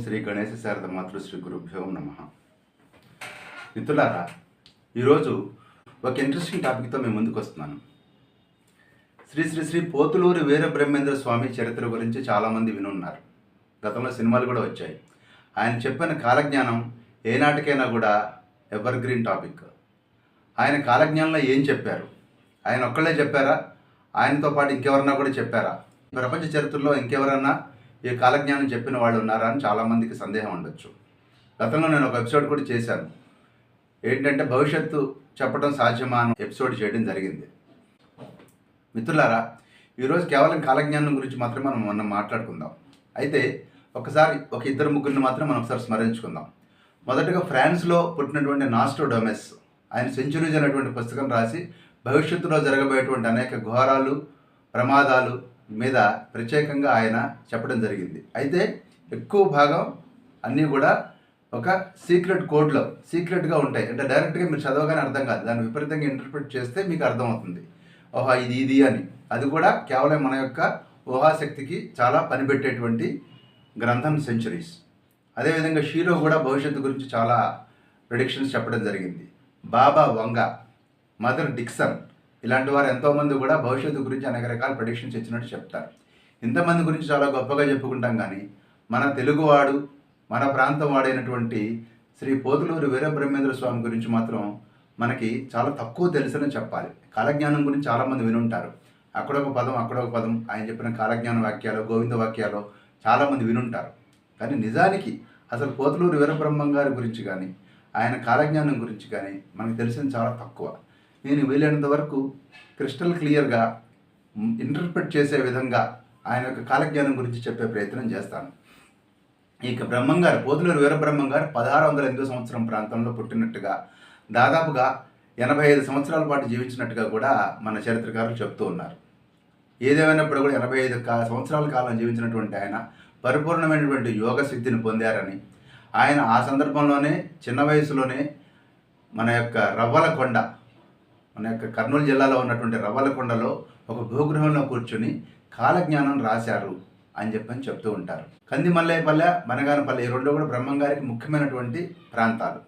శ్రీ గణేశ శారద మాతృ శ్రీ గురుభ్యో నమః. మిత్రులారా, ఈరోజు ఒక ఇంట్రెస్టింగ్ టాపిక్తో మేము ముందుకు వస్తున్నాను. శ్రీ శ్రీ శ్రీ పోతులూరి వీరబ్రహ్మేంద్ర స్వామి చరిత్ర గురించి చాలామంది వినున్నారు. గతంలో సినిమాలు కూడా వచ్చాయి. ఆయన చెప్పిన కాలజ్ఞానం ఏనాటికైనా కూడా ఎవర్ గ్రీన్ టాపిక్. ఆయన కాలజ్ఞానంలో ఏం చెప్పారు? ఆయన ఒక్కళ్ళే చెప్పారా? ఆయనతో పాటు ఇంకెవరన్నా కూడా చెప్పారా? ప్రపంచ చరిత్రలో ఇంకెవరన్నా ఈ కాలజ్ఞానం చెప్పిన వాళ్ళు ఉన్నారా అని చాలామందికి సందేహం ఉండొచ్చు. గతంలో నేను ఒక ఎపిసోడ్ కూడా చేశాను. ఏంటంటే భవిష్యత్తు చెప్పడం సాధ్యమా అని ఎపిసోడ్ చేయడం జరిగింది. మిత్రులారా, ఈరోజు కేవలం కాలజ్ఞానం గురించి మాత్రమే మనం మాట్లాడుకుందాం. అయితే ఒకసారి ఒక ఇద్దరు ముగ్గురిని మాత్రం మనం ఒకసారి స్మరించుకుందాం. మొదటగా ఫ్రాన్స్లో పుట్టినటువంటి నాస్ట్రోడామస్, ఆయన సెంచురీస్ అనేటువంటి పుస్తకం రాసి భవిష్యత్తులో జరగబోయేటువంటి అనేక ఘోరాలు, ప్రమాదాలు మీద ప్రత్యేకంగా ఆయన చెప్పడం జరిగింది. అయితే ఎక్కువ భాగం అన్నీ కూడా ఒక సీక్రెట్ కోడ్లో సీక్రెట్గా ఉంటాయి. అంటే డైరెక్ట్గా మీరు చదవగానే అర్థం కాదు, దాన్ని విపరీతంగా ఇంటర్ప్రిట్ చేస్తే మీకు అర్థమవుతుంది, ఓహో ఇది అని. అది కూడా కేవలం మన యొక్క ఊహాశక్తికి చాలా పనిపెట్టేటువంటి గ్రంథం సెంచురీస్. అదేవిధంగా షీరో కూడా భవిష్యత్తు గురించి చాలా ప్రిడిక్షన్స్ చెప్పడం జరిగింది. బాబా వంగ, మదర్ డిక్సన్, ఇలాంటి వారు ఎంతోమంది కూడా భవిష్యత్తు గురించి అనేక రకాల ప్రెడిక్షన్స్ ఇచ్చినట్టు చెప్తారు. ఇంతమంది గురించి చాలా గొప్పగా చెప్పుకుంటాం, కానీ మన తెలుగువాడు, మన ప్రాంతం వాడైనటువంటి శ్రీ పోతులూరి వీరబ్రహ్మేంద్ర స్వామి గురించి మాత్రం మనకి చాలా తక్కువ తెలుసని చెప్పాలి. కాలజ్ఞానం గురించి చాలామంది వినుంటారు. అక్కడొక పదం ఆయన చెప్పిన కాలజ్ఞాన వాక్యాలు, గోవింద వాక్యాలు చాలామంది వినుంటారు. కానీ నిజానికి అసలు పోతులూరి వీరబ్రహ్మం గారి గురించి కానీ ఆయన కాలజ్ఞానం గురించి కానీ మనకు తెలిసింది చాలా తక్కువ. నేను వీలైనంత వరకు క్రిస్టల్ క్లియర్గా ఇంటర్ప్రిట్ చేసే విధంగా ఆయన యొక్క కాలజ్ఞానం గురించి చెప్పే ప్రయత్నం చేస్తాను. ఇక బ్రహ్మంగారు, పోతులూరి వీరబ్రహ్మం గారు 1608 సంవత్సరం ప్రాంతంలో పుట్టినట్టుగా, దాదాపుగా 85 సంవత్సరాల పాటు జీవించినట్టుగా కూడా మన చరిత్రకారులు చెప్తూ ఉన్నారు. ఏదేమైనప్పుడు కూడా 85 సంవత్సరాల కాలం జీవించినటువంటి ఆయన పరిపూర్ణమైనటువంటి యోగ సిద్ధిని పొందారని, ఆయన ఆ సందర్భంలోనే చిన్న వయసులోనే మన యొక్క రవ్వలకొండ, మన యొక్క కర్నూలు జిల్లాలో ఉన్నటువంటి రవ్వలకొండలో ఒక భూగృహంలో కూర్చుని కాలజ్ఞానం రాశారు అని చెప్తూ ఉంటారు. కందిమల్లేపల్లె, మనగానపల్లి, ఈ రెండు కూడా బ్రహ్మంగారికి ముఖ్యమైనటువంటి ప్రాంతాలు.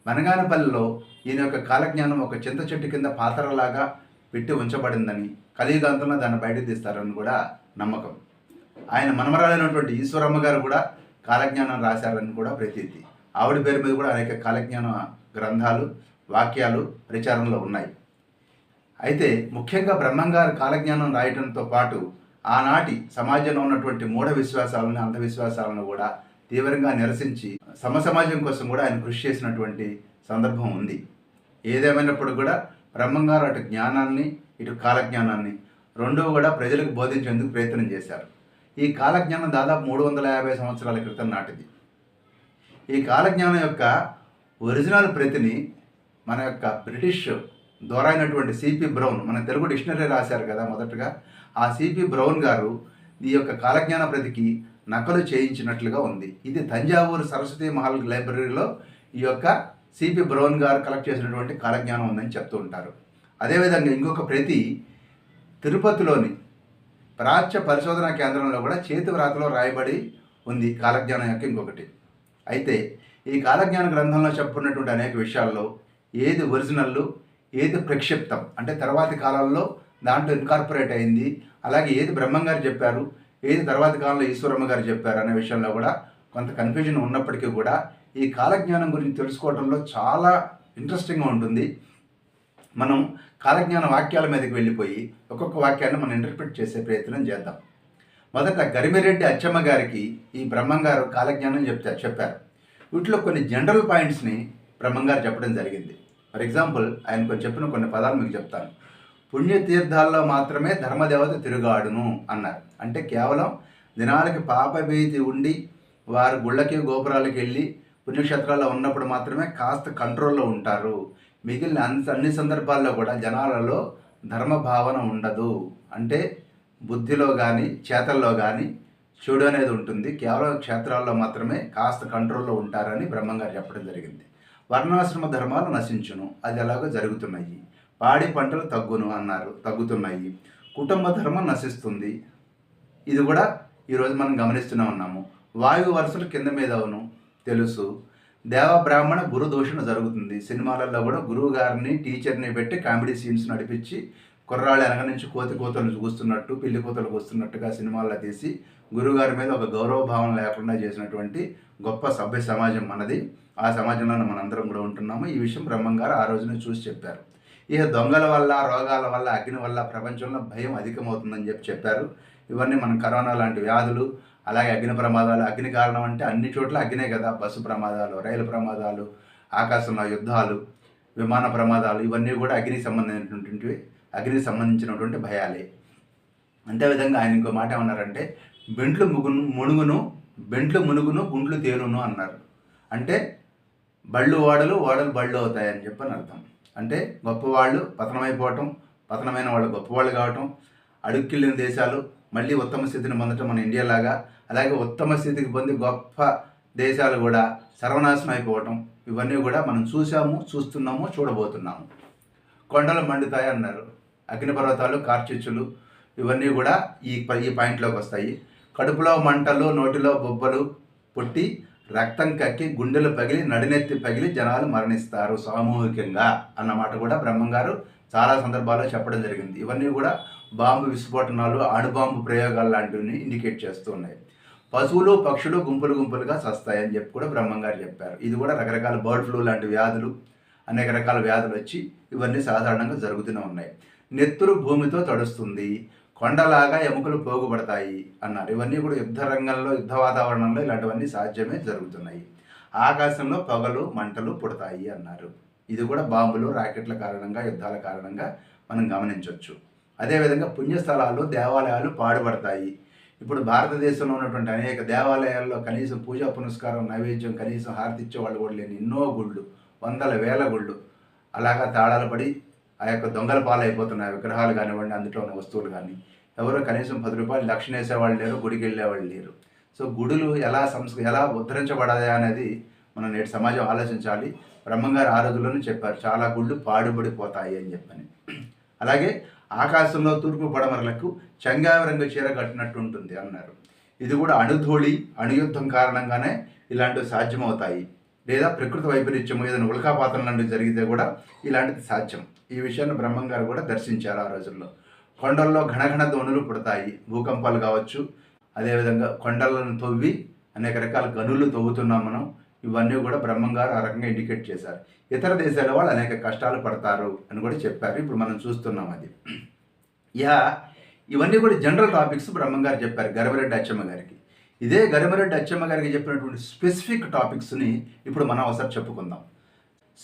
మనగానపల్లిలో ఈయన యొక్క కాలజ్ఞానం ఒక చింత చెట్టు కింద పాత్రలాగా పెట్టి ఉంచబడిందని, కలియుగాంతంలో దాన్ని బయటకు తీస్తారని కూడా నమ్మకం. ఆయన మనమరాలైనటువంటి ఈశ్వరమ్మ గారు కూడా కాలజ్ఞానం రాశారని కూడా ప్రతీతి. ఆవిడ పేరు మీద కూడా అనేక కాలజ్ఞాన గ్రంథాలు, వాక్యాలు ప్రచారంలో ఉన్నాయి. అయితే ముఖ్యంగా బ్రహ్మంగారు కాలజ్ఞానం రాయటంతో పాటు ఆనాటి సమాజంలో ఉన్నటువంటి మూఢ విశ్వాసాలను, అంధవిశ్వాసాలను కూడా తీవ్రంగా నిరసించి సమసమాజం కోసం కూడా ఆయన కృషి చేసినటువంటి సందర్భం ఉంది. ఏదేమైనప్పుడు కూడా బ్రహ్మంగారు అటు జ్ఞానాన్ని, ఇటు కాలజ్ఞానాన్ని రెండూ కూడా ప్రజలకు బోధించేందుకు ప్రయత్నం చేశారు. ఈ కాలజ్ఞానం దాదాపు 350 సంవత్సరాల క్రితం నాటిది. ఈ కాలజ్ఞానం యొక్క ఒరిజినల్ ప్రతిని మన యొక్క బ్రిటిష్ దొరైనటువంటి సిపి బ్రౌన్, మన తెలుగు డిక్షనరీ రాశారు కదా మొదటగా, ఆ సిపి బ్రౌన్ గారు ఈ యొక్క కాలజ్ఞాన ప్రతికి నకలు చేయించినట్లుగా ఉంది. ఇది తంజావూరు సరస్వతి మహల్ లైబ్రరీలో ఈ యొక్క సిపి బ్రౌన్ గారు కలెక్ట్ చేసినటువంటి కాలజ్ఞానం ఉందని చెప్తూ ఉంటారు. అదేవిధంగా ఇంకొక ప్రతి తిరుపతిలోని ప్రాచ్య పరిశోధనా కేంద్రంలో కూడా చేతి వ్రాతలో రాయబడి ఉంది కాలజ్ఞానం యొక్క ఇంకొకటి. అయితే ఈ కాలజ్ఞాన గ్రంథంలో చెప్పుకున్నటువంటి అనేక విషయాల్లో ఏది ఒరిజినల్, ఏది ప్రక్షిప్తం అంటే తర్వాతి కాలంలో దాంట్లో ఇన్కార్పొరేట్ అయింది, అలాగే ఏది బ్రహ్మంగారు చెప్పారు, ఏది తర్వాతి కాలంలో ఈశ్వరమ్మ గారు చెప్పారు అనే విషయంలో కూడా కొంత కన్ఫ్యూజన్ ఉన్నప్పటికీ కూడా ఈ కాలజ్ఞానం గురించి తెలుసుకోవడంలో చాలా ఇంట్రెస్టింగ్గా ఉంటుంది. మనం కాలజ్ఞాన వాక్యాల మీదకి వెళ్ళిపోయి ఒక్కొక్క వాక్యాన్ని మనం ఇంటర్ప్రిట్ చేసే ప్రయత్నం చేద్దాం. మొదట గరిమిరెడ్డి అచ్చమ్మ గారికి ఈ బ్రహ్మంగారు కాలజ్ఞానం చెప్పారు. వీటిలో కొన్ని జనరల్ పాయింట్స్ని బ్రహ్మంగారు చెప్పడం జరిగింది. ఫర్ ఎగ్జాంపుల్, ఆయన చెప్పిన కొన్ని పదాలు మీకు చెప్తాను. పుణ్యతీర్థాల్లో మాత్రమే ధర్మదేవత తిరుగాడును అన్నారు. అంటే కేవలం దినాలకి పాపభీతి ఉండి వారు గుళ్ళకి గోపురాలకి వెళ్ళి పుణ్యక్షేత్రాల్లో ఉన్నప్పుడు మాత్రమే కాస్త కంట్రోల్లో ఉంటారు. మిగిలిన అన్ని సందర్భాల్లో కూడా జనాలలో ధర్మభావన ఉండదు. అంటే బుద్ధిలో కానీ చేతల్లో కానీ చెడు అనేది ఉంటుంది. కేవలం క్షేత్రాల్లో మాత్రమే కాస్త కంట్రోల్లో ఉంటారని బ్రహ్మంగారు చెప్పడం జరిగింది. వర్ణాశ్రమ ధర్మాలు నశించును, అది ఎలాగో జరుగుతున్నాయి. పాడి పంటలు తగ్గుతున్నాయి. కుటుంబ ధర్మం నశిస్తుంది, ఇది కూడా ఈరోజు మనం గమనిస్తూనే ఉన్నాము. వాయు వరుసలు కింద మీద అవును తెలుసు. దేవ బ్రాహ్మణ గురు దూషణ జరుగుతుంది. సినిమాలలో కూడా గురువు గారిని టీచర్ని పెట్టి కామెడీ సీన్స్ నడిపించి కుర్రాళ్ళు వెనక నుంచి కోతలు చూస్తున్నట్టు పిల్లి కోతలు కూస్తున్నట్టుగా సినిమాల్లో తీసి గురువుగారి మీద ఒక గౌరవ భావన లేకుండా చేసినటువంటి గొప్ప సభ్య సమాజం మనది. ఆ సమాజంలో మనందరం కూడా ఉంటున్నాము. ఈ విషయం బ్రహ్మంగారు ఆ రోజున చూసి చెప్పారు. ఇక దొంగల వల్ల, రోగాల వల్ల, అగ్ని వల్ల ప్రపంచంలో భయం అధికమవుతుందని చెప్పారు. ఇవన్నీ మనం కరోనా లాంటి వ్యాధులు, అలాగే అగ్ని ప్రమాదాలు. అగ్ని కారణం అంటే అన్ని చోట్ల అగ్నే కదా. బస్సు ప్రమాదాలు, రైలు ప్రమాదాలు, ఆకాశంలో యుద్ధాలు, విమాన ప్రమాదాలు, ఇవన్నీ కూడా అగ్నికి సంబంధించినటువంటి భయాలే. అంతేవిధంగా ఆయన ఇంకో మాట ఏమన్నారంటే బెంట్లు మునుగును గుంట్లు తేలును అన్నారు. అంటే బళ్ళు ఓడలు, ఓడలు బళ్ళు అవుతాయని చెప్పని అర్థం. అంటే గొప్పవాళ్ళు పతనమైపోవటం, పతనమైన వాళ్ళు గొప్పవాళ్ళు కావటం, అడుక్కిళ్ళిన దేశాలు మళ్ళీ ఉత్తమ స్థితిని పొందటం మన ఇండియా లాగా, అలాగే ఉత్తమ స్థితికి పొంది గొప్ప దేశాలు కూడా సర్వనాశనం అయిపోవటం, ఇవన్నీ కూడా మనం చూసాము, చూస్తున్నాము, చూడబోతున్నాము. కొండలు మండుతాయి అన్నారు. అగ్నిపర్వతాలు, కార్చిచ్చులు, ఇవన్నీ కూడా ఈ పాయింట్లోకి వస్తాయి. కడుపులో మంటలు, నోటిలో బొబ్బలు పుట్టి రక్తం కక్కి గుండెలు పగిలి నడినెత్తి పగిలి జనాలు మరణిస్తారు సామూహికంగా అన్నమాట కూడా బ్రహ్మంగారు చాలా సందర్భాల్లో చెప్పడం జరిగింది. ఇవన్నీ కూడా బాంబు విస్ఫోటనాలు, అణుబాంబు ప్రయోగాలు లాంటివి ఇండికేట్ చేస్తూ ఉన్నాయి. పశువులు, పక్షులు గుంపులుగా చస్తాయని చెప్పి కూడా బ్రహ్మంగారు చెప్పారు. ఇది కూడా రకరకాల బర్డ్ ఫ్లూ లాంటి వ్యాధులు, అనేక రకాల వ్యాధులు వచ్చి ఇవన్నీ సాధారణంగా జరుగుతూనే ఉన్నాయి. నెత్తురు భూమితో తడుస్తుంది, కొండలాగా ఎముకలు పోగుపడతాయి అన్నారు. ఇవన్నీ కూడా యుద్ధ రంగంలో, యుద్ధ వాతావరణంలో ఇలాంటివన్నీ సాధ్యమే జరుగుతున్నాయి. ఆకాశంలో పొగలు, మంటలు పుడతాయి అన్నారు. ఇది కూడా బాంబులు, రాకెట్ల కారణంగా, యుద్ధాల కారణంగా మనం గమనించవచ్చు. అదేవిధంగా పుణ్యస్థలాలు, దేవాలయాలు పాడుపడతాయి. ఇప్పుడు భారతదేశంలో ఉన్నటువంటి అనేక దేవాలయాల్లో కనీసం పూజా పునస్కారం, నైవేద్యం, కనీసం హారతి ఇచ్చే వాళ్ళు కూడా లేని ఎన్నో గుళ్ళు, వందల వేల గుళ్ళు అలాగా తాళాలు పడి ఆ యొక్క దొంగల పాలైపోతున్నాయి. విగ్రహాలు కానివ్వండి, అందులో ఉన్న వస్తువులు కానీ. ఎవరో కనీసం 10 రూపాయలు లక్షణ వేసేవాళ్ళు లేరు, గుడికి వెళ్ళేవాళ్ళు లేరు. సో గుడులు ఎలా ఉద్ధరించబడాలి అనేది మనం నేటి సమాజం ఆలోచించాలి. బ్రహ్మంగారు ఆ రోజుల్లోనే చెప్పారు, చాలా గుళ్ళు పాడుబడిపోతాయి అని చెప్పని. అలాగే ఆకాశంలో తూర్పు పడమరలకు చంగావి రంగు చీర కట్టినట్టు ఉంటుంది అన్నారు. ఇది కూడా అణుధూళి, అణుయుద్ధం కారణంగానే ఇలాంటివి సాధ్యమవుతాయి. లేదా ప్రకృతి వైపరీత్యము, ఏదైనా ఉల్కాపాతం లాంటివి జరిగితే కూడా ఇలాంటిది సాధ్యం. ఈ విషయాన్ని బ్రహ్మంగారు కూడా దర్శించారు ఆ రోజుల్లో. కొండల్లో ఘనఘన ధ్వనులు పుడతాయి, భూకంపాలు కావచ్చు. అదేవిధంగా కొండలను తవ్వి అనేక రకాల గనులు తవ్వుతున్నాం మనం. ఇవన్నీ కూడా బ్రహ్మంగారు ఆ రకంగా ఇండికేట్ చేశారు. ఇతర దేశాల వాళ్ళు అనేక కష్టాలు పడతారు అని కూడా చెప్పారు. ఇప్పుడు మనం చూస్తున్నాం అది. ఇవన్నీ కూడా జనరల్ టాపిక్స్ బ్రహ్మంగారు చెప్పారు గరిమరెడ్డి అచ్చమ్మ గారికి. ఇదే గరిమరెడ్డి అచ్చమ్మ గారికి చెప్పినటువంటి స్పెసిఫిక్ టాపిక్స్ని ఇప్పుడు మనం ఒకసారి చెప్పుకుందాం.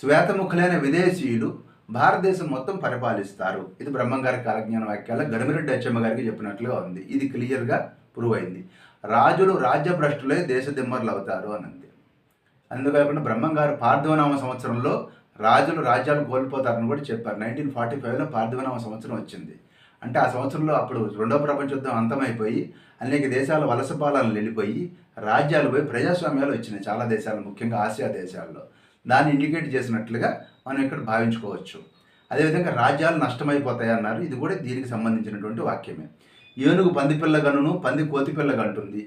శ్వేతముఖులైన విదేశీయులు భారతదేశం మొత్తం పరిపాలిస్తారు. ఇది బ్రహ్మంగారి కాలజ్ఞాన వాక్యాల గరిమరెడ్డి అచ్చమ్మ గారికి చెప్పినట్లుగా ఉంది. ఇది క్లియర్గా ప్రూవ్ అయింది. రాజులు రాజ్యభ్రష్టులే దేశ దిమ్మరులు అవుతారు అనంది. అందుకాకుండా బ్రహ్మంగారు పార్థివనామ సంవత్సరంలో రాజులు రాజ్యాలు కోల్పోతారని కూడా చెప్పారు. 1945లో పార్థివనామ సంవత్సరం వచ్చింది. అంటే ఆ సంవత్సరంలో అప్పుడు రెండో ప్రపంచ యుద్ధం అంతమైపోయి అనేక దేశాలు వలస పాలనలు వెళ్ళిపోయి రాజ్యాలు పోయి ప్రజాస్వామ్యాలు వచ్చినాయి చాలా దేశాలు, ముఖ్యంగా ఆసియా దేశాల్లో. దాన్ని ఇండికేట్ చేసినట్లుగా మనం ఇక్కడ భావించుకోవచ్చు. అదేవిధంగా రాజ్యాలు నష్టమైపోతాయి అన్నారు. ఇది కూడా దీనికి సంబంధించినటువంటి వాక్యమే. ఏనుగు పందిపిల్ల గనును, పంది కోతిపిల్ల గంటుంది,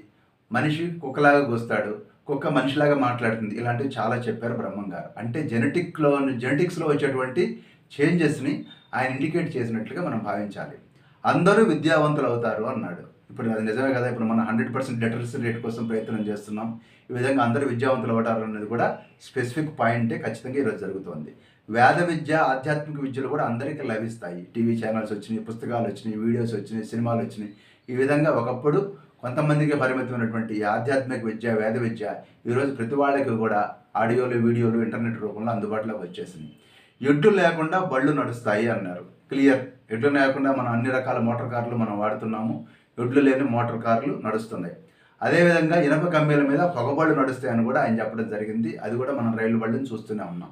మనిషి కుక్కలాగా కూస్తాడు, కుక్క మనిషిలాగా మాట్లాడుతుంది. ఇలాంటివి చాలా చెప్పారు బ్రహ్మంగారు. అంటే జెనెటిక్స్లో వచ్చేటువంటి చేంజెస్ని ఆయన ఇండికేట్ చేసినట్లుగా మనం భావించాలి. అందరూ విద్యావంతులు అవుతారు అన్నాడు. ఇప్పుడు అది నిజమే కదా. ఇప్పుడు మనం 100% లిటరసీ రేట్ కోసం ప్రయత్నం చేస్తున్నాం. ఈ విధంగా అందరూ విద్యావంతులు అవుతారు అనేది కూడా స్పెసిఫిక్ పాయింటే ఖచ్చితంగా ఈరోజు జరుగుతోంది. వేద విద్య, ఆధ్యాత్మిక విద్యలు కూడా అందరికీ లభిస్తాయి. టీవీ ఛానల్స్ వచ్చినాయి, పుస్తకాలు వచ్చినాయి, వీడియోస్ వచ్చినాయి, సినిమాలు వచ్చినాయి. ఈ విధంగా ఒకప్పుడు కొంతమందికి పరిమితమైనటువంటి ఈ ఆధ్యాత్మిక విద్య, వేద విద్య ఈరోజు ప్రతి వాళ్ళకి కూడా ఆడియోలు, వీడియోలు, ఇంటర్నెట్ రూపంలో అందుబాటులోకి వచ్చేసింది. ఎడ్లు లేకుండా బళ్ళు నడుస్తాయి అన్నారు. క్లియర్. ఎడ్లు లేకుండా మనం అన్ని రకాల మోటార్ కార్లు మనం వాడుతున్నాము. ఎడ్లు లేని మోటార్ కార్లు నడుస్తున్నాయి. అదేవిధంగా ఇనప కమ్మీల మీద పొగబళ్ళు నడుస్తాయని కూడా ఆయన చెప్పడం జరిగింది. అది కూడా మనం రైలు బళ్ళని చూస్తూనే ఉన్నాం.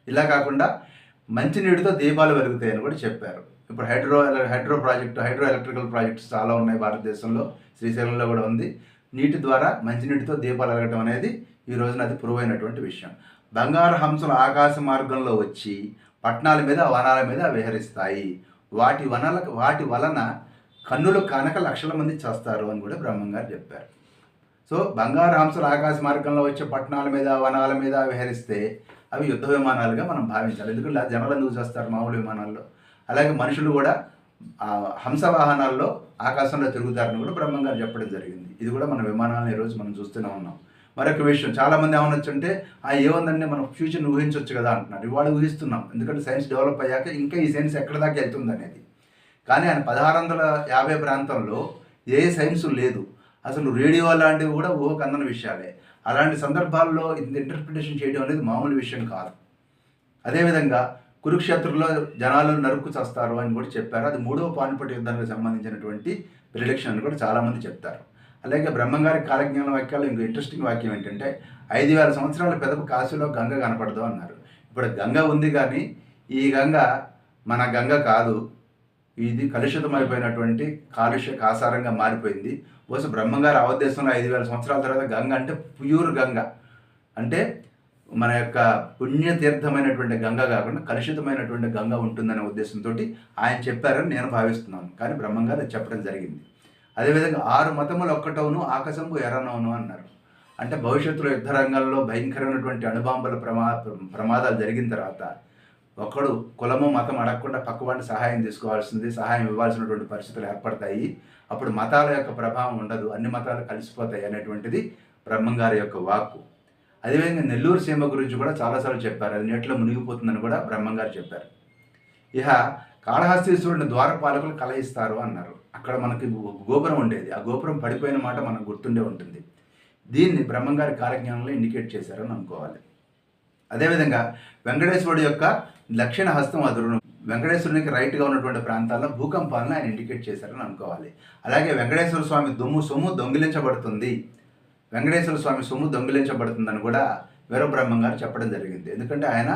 ఇలా కాకుండా మంచినీటితో దీపాలు వెలుగుతాయని కూడా చెప్పారు. ఇప్పుడు హైడ్రో ఎలక్ట్రికల్ ప్రాజెక్ట్స్ చాలా ఉన్నాయి భారతదేశంలో. శ్రీశైలంలో కూడా ఉంది. నీటి ద్వారా మంచినీటితో దీపాలు వెలగటం అనేది ఈ రోజున అది ప్రూవ్ అయినటువంటి విషయం. బంగారు హంసలు ఆకాశ మార్గంలో వచ్చి పట్టణాల మీద, వనాల మీద విహరిస్తాయి. వాటి వలన కన్నులు కానక లక్షల మంది చేస్తారు అని కూడా బ్రహ్మంగారు చెప్పారు. సో బంగారు హంసలు ఆకాశ మార్గంలో వచ్చే పట్టణాల మీద వనాల మీద విహరిస్తే అవి యుద్ధ విమానాలుగా మనం భావించాలి. ఎందుకంటే జనాలు ఎందుకు చేస్తారు మామూలు విమానాల్లో, అలాగే మనుషులు కూడా హంస వాహనాల్లో ఆకాశంలో తిరుగుతారని కూడా బ్రహ్మంగారు చెప్పడం జరిగింది. ఇది కూడా మన విమానాలను ఈరోజు మనం చూస్తూనే ఉన్నాం. మరొక విషయం, చాలామంది ఏమనొచ్చంటే ఏముందండి మనం ఫ్యూచర్ని ఊహించవచ్చు కదా అంటున్నారు. ఇవాళ ఊహిస్తున్నాం, ఎందుకంటే సైన్స్ డెవలప్ అయ్యాక ఇంకా ఈ సైన్స్ ఎక్కడి దాకా వెళ్తుంది అనేది. కానీ ఆయన 1650 ప్రాంతంలో ఏ సైన్సు లేదు, అసలు రేడియో లాంటివి కూడా ఊహకు అందని విషయాలే. అలాంటి సందర్భాల్లో ఇంత ఇంటర్ప్రిటేషన్ చేయడం అనేది మామూలు విషయం కాదు. అదేవిధంగా కురుక్షేత్రంలో జనాలు నరుక్కు చేస్తారు అని కూడా చెప్పారు. అది 3వ పానిపట్టు యుద్ధానికి సంబంధించినటువంటి ప్రిడిక్షన్ అని కూడా చాలామంది చెప్తారు. అలాగే బ్రహ్మంగారి కాలజ్ఞాన వాక్యాలు ఇంకో ఇంట్రెస్టింగ్ వాక్యం ఏంటంటే 5000 సంవత్సరాల పెదపు కాశీలో గంగ కనపడదు అన్నారు. ఇప్పుడు గంగ ఉంది కానీ ఈ గంగ మన గంగ కాదు, ఇది కలుషితమైపోయినటువంటి కాలుష్య కాసారంగా మారిపోయింది. బహుశా బ్రహ్మంగారు అవదేశంలో 5000 సంవత్సరాల తర్వాత గంగ అంటే ప్యూర్ గంగ అంటే మన యొక్క పుణ్యతీర్థమైనటువంటి గంగ కాకుండా కలుషితమైనటువంటి గంగ ఉంటుందనే ఉద్దేశంతో ఆయన చెప్పారని నేను భావిస్తున్నాను. కానీ బ్రహ్మంగారు చెప్పడం జరిగింది. అదేవిధంగా 6 మతములు ఒక్కటవును ఆకాశంపు ఎర్రనవును అన్నారు. అంటే భవిష్యత్తులో యుద్ధ రంగంలో భయంకరమైనటువంటి అణుబాంబుల ప్రమాదాలు జరిగిన తర్వాత ఒకడు కులము మతం అడగకుండా పక్కవాడిని సహాయం తీసుకోవాల్సింది, సహాయం ఇవ్వాల్సినటువంటి పరిస్థితులు ఏర్పడతాయి. అప్పుడు మతాల యొక్క ప్రభావం ఉండదు, అన్ని మతాలు కలిసిపోతాయి అనేటువంటిది బ్రహ్మంగారి యొక్క వాక్కు. అదేవిధంగా నెల్లూరు సీమ గురించి కూడా చాలాసార్లు చెప్పారు. అది నీటిలో మునిగిపోతుందని కూడా బ్రహ్మంగారు చెప్పారు. ఇహ కాళహస్తీశ్వరుడిని ద్వారపాలకులు కలయిస్తారు అన్నారు. అక్కడ మనకి గోపురం ఉండేది, ఆ గోపురం పడిపోయిన మాట మనకు గుర్తుండే ఉంటుంది. దీన్ని బ్రహ్మంగారి కాలజ్ఞానంలో ఇండికేట్ చేశారని అనుకోవాలి. అదేవిధంగా వెంకటేశ్వరుడు యొక్క దక్షిణ హస్తం అదురును, వెంకటేశ్వరునికి రైట్గా ఉన్నటువంటి ప్రాంతాల్లో భూకంపాలను ఆయన ఇండికేట్ చేశారని అనుకోవాలి. అలాగే వెంకటేశ్వర స్వామి సొమ్ము దొంగిలించబడుతుంది, వెంకటేశ్వర స్వామి సొమ్ము దొంగిలించబడుతుందని కూడా వీరబ్రహ్మంగారు చెప్పడం జరిగింది. ఎందుకంటే ఆయన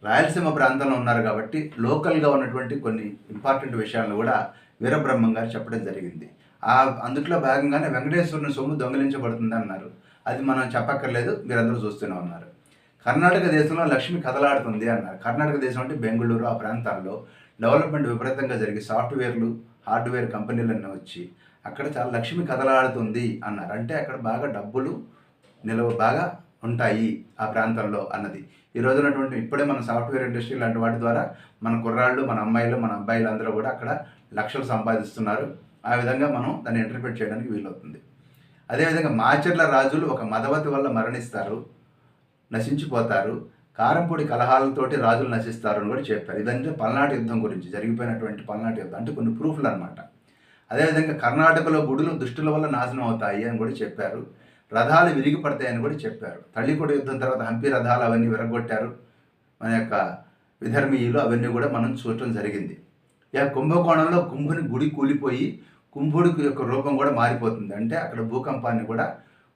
రాయలసీమ ప్రాంతంలో ఉన్నారు కాబట్టి లోకల్గా ఉన్నటువంటి కొన్ని ఇంపార్టెంట్ విషయాలను కూడా వీరబ్రహ్మంగారు చెప్పడం జరిగింది. అందుట్లో భాగంగానే వెంకటేశ్వరుని సొమ్ము దొంగిలించబడుతుంది అన్నారు. అది మనం చెప్పక్కర్లేదు, మీరందరూ చూస్తూనే ఉన్నారు. కర్ణాటక దేశంలో లక్ష్మి కదలాడుతుంది అన్నారు. కర్ణాటక దేశం అంటే బెంగళూరు, ఆ ప్రాంతాల్లో డెవలప్మెంట్ విపరీతంగా జరిగి సాఫ్ట్వేర్లు హార్డ్వేర్ కంపెనీలన్నీ వచ్చి అక్కడ చాలా లక్ష్మి కదలాడుతుంది అన్నారు. అంటే అక్కడ బాగా డబ్బులు బాగా ఉంటాయి ఆ ప్రాంతంలో అన్నది. ఈ రోజునటువంటి ఇప్పుడే మన సాఫ్ట్వేర్ ఇండస్ట్రీ లాంటి వాటి ద్వారా మన కుర్రాళ్ళు, మన అమ్మాయిలు, మన అబ్బాయిలు అందరూ కూడా అక్కడ లక్షలు సంపాదిస్తున్నారు. ఆ విధంగా మనం దాన్ని ఇంటర్ప్రిట్ చేయడానికి వీలవుతుంది. అదేవిధంగా మాచర్ల రాజులు ఒక మదవతి వల్ల మరణిస్తారు, నశించిపోతారు, కారంపొడి కలహాలతోటి రాజులు నశిస్తారు అని కూడా చెప్పారు. ఇదంటే పల్నాటి యుద్ధం గురించి జరిగిపోయినటువంటి పల్నాటి యుద్ధం, అంటే కొన్ని ప్రూఫ్లు అనమాట. అదేవిధంగా కర్ణాటకలో గుడులు దుష్టుల వల్ల నాశనం అవుతాయి అని కూడా చెప్పారు. రథాలు విరిగి పడతాయని కూడా చెప్పారు. తల్లికొడ యుద్ధం తర్వాత హంపి రథాలు అవన్నీ విరగొట్టారు మన యొక్క విధర్మీయులు, అవన్నీ కూడా మనం చూడటం జరిగింది. ఇక కుంభకోణంలో కుంభుని గుడి కూలిపోయి కుంభుడి యొక్క రూపం కూడా మారిపోతుంది. అంటే అక్కడ భూకంపాన్ని కూడా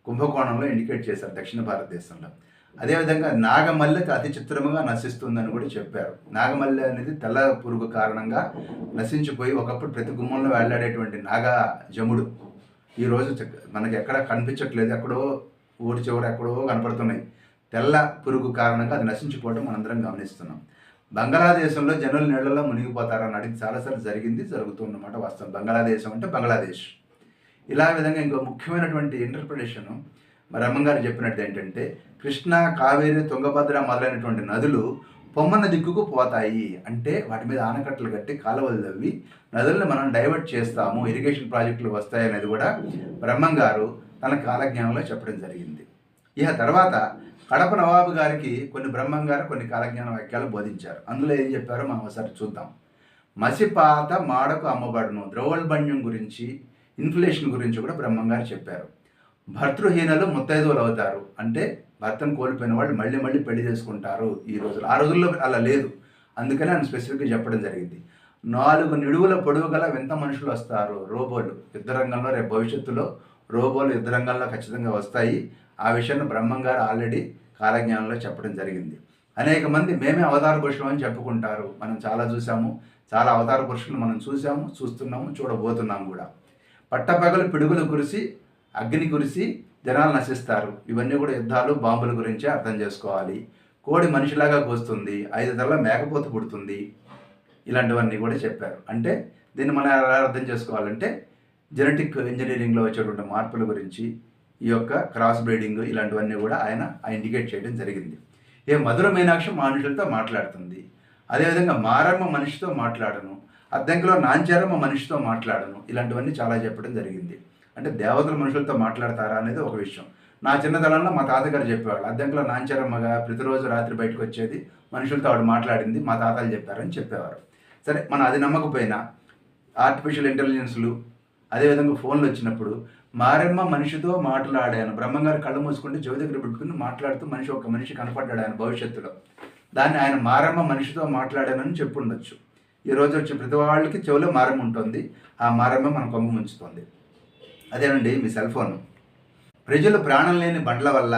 కుంభకోణంలో ఇండికేట్ చేశారు దక్షిణ భారతదేశంలో. అదేవిధంగా నాగమల్లె అతి చిత్రముగా నశిస్తుందని కూడా చెప్పారు. నాగమల్లె అనేది తెల్ల పురుగు కారణంగా నశించిపోయి ఒకప్పుడు ప్రతి గుమ్మంలో వెళ్ళాడేటువంటి నాగజముడు ఈరోజు మనకి ఎక్కడ కనిపించట్లేదు, ఎక్కడో ఊరి చివర ఎక్కడో కనపడుతున్నాయి. తెల్ల పురుగు కారణంగా అది నశించిపోవడం మనందరం గమనిస్తున్నాం. బంగ్లాదేశంలో జనులు నీళ్లలో మునిగిపోతారని అడిగి చాలాసార్లు జరిగింది, జరుగుతుందన్నమాట వాస్తవం. బంగ్లాదేశం అంటే బంగ్లాదేశ్. ఇలా విధంగా ఇంకో ముఖ్యమైనటువంటి ఇంటర్ప్రిటేషను మరి అమ్మగారు చెప్పినట్టు ఏంటంటే కృష్ణ, కావేరి, తుంగభద్ర మొదలైనటువంటి నదులు పొమ్మన్న దిక్కుకు పోతాయి. అంటే వాటి మీద ఆనకట్టలు కట్టి కాలువలు తవ్వి నదులను మనం డైవర్ట్ చేస్తాము, ఇరిగేషన్ ప్రాజెక్టులు వస్తాయి అనేది కూడా బ్రహ్మంగారు తన కాలజ్ఞానంలో చెప్పడం జరిగింది. ఇక తర్వాత కడప నవాబు గారికి బ్రహ్మంగారు కొన్ని కాలజ్ఞాన వాక్యాలు బోధించారు. అందులో ఏం చెప్పారో మనం ఒకసారి చూద్దాం. మసిపాత మాడకు అమ్మబడును, ద్రౌల్బణ్యం గురించి, ఇన్ఫ్లేషన్ గురించి కూడా బ్రహ్మంగారు చెప్పారు. భర్తృహీనలు ముత్తైదువులు అవుతారు, అంటే భర్తను కోల్పోయిన వాళ్ళు మళ్ళీ మళ్ళీ పెళ్లి చేసుకుంటారు ఈ రోజులు. ఆ రోజుల్లో అలా లేదు, అందుకనే ఆయన స్పెసిఫిక్గా చెప్పడం జరిగింది. 4 నిడువుల పొడవు గల వింత మనుషులు వస్తారు, రోబోలు యుద్ధరంగంలో. రేపు భవిష్యత్తులో రోబోలు యుద్ధరంగంలో ఖచ్చితంగా వస్తాయి. ఆ విషయాన్ని బ్రహ్మంగారు ఆల్రెడీ కాలజ్ఞానంలో చెప్పడం జరిగింది. అనేక మంది మేమే అవతార పురుషులు అని చెప్పుకుంటారు. మనం చాలా చూసాము, చాలా అవతార పురుషులు మనం చూసాము, చూస్తున్నాము, చూడబోతున్నాము కూడా. పట్టపగలు పిడుగులు కురిసి అగ్ని కురిసి జనాలు నశిస్తారు. ఇవన్నీ కూడా యుద్ధాలు, బాంబుల గురించే అర్థం చేసుకోవాలి. కోడి మనిషిలాగా కూస్తుంది, 5 తల మేకపోతు పుడుతుంది, ఇలాంటివన్నీ కూడా చెప్పారు. అంటే దీన్ని మనం ఎలా అర్థం చేసుకోవాలంటే జెనెటిక్ ఇంజనీరింగ్లో వచ్చేటువంటి మార్పుల గురించి, ఈ యొక్క క్రాస్ బ్రీడింగ్ ఇలాంటివన్నీ కూడా ఆయన ఇండికేట్ చేయడం జరిగింది. మధుర మీనాక్షి మనుషులతో మాట్లాడుతుంది. అదేవిధంగా మారమ్మ మనిషితో మాట్లాడను, అద్దంకిలో నాంచారమ్మ మనిషితో మాట్లాడను, ఇలాంటివన్నీ చాలా చెప్పడం జరిగింది. అంటే దేవతల మనుషులతో మాట్లాడతారా అనేది ఒక విషయం. నా చిన్నతనంలో మా తాతగారు చెప్పేవాళ్ళు, అద్దంకిలో నాంచారమ్మగా ప్రతిరోజు రాత్రి బయటకు వచ్చేది, మనుషులతో ఆవిడ మాట్లాడింది, మా తాతలు చెప్పారని చెప్పేవారు. సరే, మనం అది నమ్మకపోయినా ఆర్టిఫిషియల్ ఇంటెలిజెన్స్లు అదేవిధంగా ఫోన్లు వచ్చినప్పుడు మారమ్మ మనిషితో మాట్లాడాను, బ్రహ్మంగారు కళ్ళు మూసుకుంటే చెవి దగ్గర పెట్టుకుని మాట్లాడుతూ ఒక మనిషి కనపడ్డాడు ఆయన భవిష్యత్తులో. దాన్ని ఆయన మారమ్మ మనిషితో మాట్లాడానని చెప్పుండొచ్చు. ఈరోజు వచ్చి ప్రతి వాళ్ళకి చెవిలో మారమ్మ ఉంటుంది, ఆ మారమ్మ మన కొంగు ముంచుతుంది. అదేనండి మీ సెల్ ఫోన్. ప్రజలు ప్రాణం లేని బండ్ల వల్ల,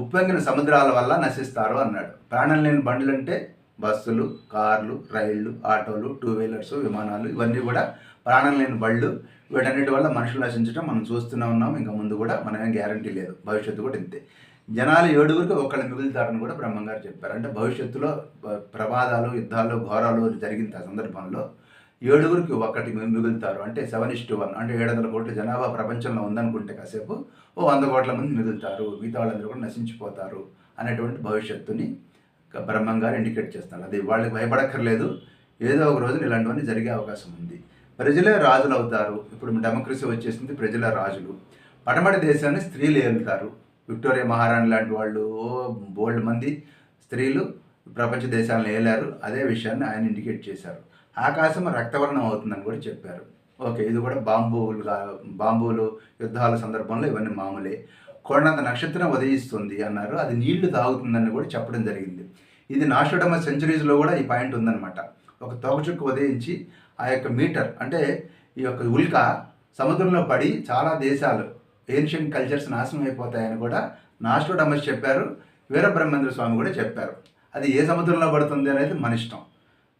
ఉప్పొంగిన సముద్రాల వల్ల నశిస్తారు అన్నాడు. ప్రాణం లేని బండ్లు అంటే బస్సులు, కార్లు, రైళ్ళు, ఆటోలు, టూ వీలర్స్, విమానాలు, ఇవన్నీ కూడా ప్రాణం లేని బళ్ళు. వీటన్నిటి వల్ల మనుషులు నశించడం మనం చూస్తూనే ఉన్నాం. ఇంకా ముందు కూడా మనమేం గ్యారంటీ లేదు, భవిష్యత్తు కూడా ఇంతే. జనాలు 7గురికి ఒకళ్ళు మిగులుతారని కూడా బ్రహ్మంగారు చెప్పారు. అంటే భవిష్యత్తులో ప్రమాదాలు, యుద్ధాలు, ఘోరాలు జరిగిన ఆ సందర్భంలో 7గురికి ఒకటి మిగులుతారు. అంటే 7:1, అంటే 700 కోట్ల జనాభా ప్రపంచంలో ఉందనుకుంటే కాసేపు 100 కోట్ల మంది మిగులుతారు, మిగతా వాళ్ళందరూ కూడా నశించిపోతారు అనేటువంటి భవిష్యత్తుని బ్రహ్మంగారు ఇండికేట్ చేస్తున్నారు. అది వాళ్ళకి భయపడక్కర్లేదు, ఏదో ఒక రోజున ఇలాంటివన్నీ జరిగే అవకాశం ఉంది. ప్రజలే రాజులు అవుతారు. ఇప్పుడు డెమోక్రసీ వచ్చేసింది, ప్రజలే రాజులు. పడమటి దేశాన్ని స్త్రీలు ఏలుతారు. విక్టోరియా మహారాణి లాంటి వాళ్ళు బోల్డ్ మంది స్త్రీలు ప్రపంచ దేశాలను ఏలారు. అదే విషయాన్ని ఆయన ఇండికేట్ చేశారు. ఆకాశం రక్తవర్ణం అవుతుందని కూడా చెప్పారు. ఓకే, ఇది కూడా బాంబులు యుద్ధాల సందర్భంలో ఇవన్నీ మామూలే. కొండంత నక్షత్రం ఉదయిస్తుంది అన్నారు, అది నీళ్లు తాగుతుందని కూడా చెప్పడం జరిగింది. ఇది నాస్ట్రాడమస్ సెంచరీస్లో కూడా ఈ పాయింట్ ఉందన్నమాట. ఒక తోకచుక్క ఉదయించి ఆ యొక్క మీటర్, అంటే ఈ యొక్క ఉల్క సముద్రంలో పడి చాలా దేశాలు, ఏన్షియంట్ కల్చర్స్ నాశనం అయిపోతాయని కూడా నాస్ట్రాడమస్ చెప్పారు, వీరబ్రహ్మేంద్ర స్వామి కూడా చెప్పారు. అది ఏ సముద్రంలో పడుతుంది అనేది మన ఇష్టం.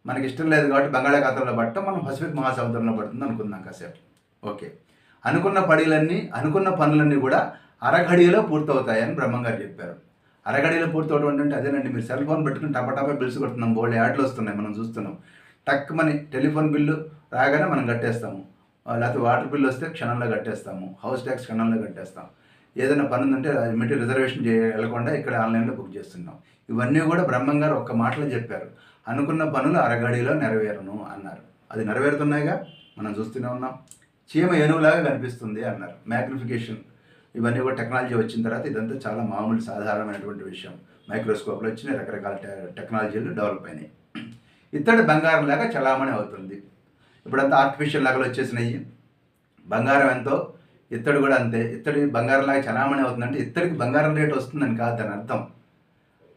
మనకి ఇష్టం లేదు కాబట్టి బంగాళాఖాతంలో పడటం, మనం పసిఫిక్ మహాసముద్రంలో పడుతుంది అనుకుందాం కాసేపు. ఓకే, అనుకున్న పనులన్నీ కూడా అరఘడియలో పూర్తవుతాయని బ్రహ్మంగారు చెప్పారు. అరఘడియలో పూర్తవడం అంటే అదేనండి, మీరు సెల్ ఫోన్ పెట్టుకుని టపా బిల్స్ కొడుతున్నాం, బోల్డ్ యాడ్లు వస్తున్నాయి, మనం చూస్తున్నాం. టక్ మని టెలిఫోన్ బిల్లు రాగానే మనం కట్టేస్తాము, లేకపోతే వాటర్ బిల్లు వస్తే క్షణంలో కట్టేస్తాము, హౌస్ ట్యాక్స్ క్షణంలో కట్టేస్తాం. ఏదైనా పని ఉందంటే ఇమీడియట్ రిజర్వేషన్ వెళ్ళకుండా ఇక్కడ ఆన్లైన్లో బుక్ చేస్తున్నాం. ఇవన్నీ కూడా బ్రహ్మంగారు ఒక్క మాటలో చెప్పారు. అనుకున్న పనులు అరగడిలో నెరవేరును అన్నారు. అది నెరవేరుతున్నాయిగా, మనం చూస్తూనే ఉన్నాం. చీమ ఏనుగులాగా కనిపిస్తుంది అన్నారు. మ్యాగ్నిఫికేషన్ ఇవన్నీ కూడా టెక్నాలజీ వచ్చిన తర్వాత ఇదంతా చాలా మామూలు సాధారణమైనటువంటి విషయం. మైక్రోస్కోప్లో వచ్చిన రకరకాల టెక్నాలజీలు డెవలప్ అయినాయి. ఇత్తడి బంగారం లాగా చలామణి అవుతుంది. ఇప్పుడంతా ఆర్టిఫిషియల్ నగలు వచ్చేసినాయి. బంగారం ఎంతో ఇత్తడి కూడా అంతే. ఇత్తడి బంగారం లాగా చలామణి అవుతుందంటే ఇత్తడికి బంగారం రేటు వస్తుందని కాదు దాని అర్థం.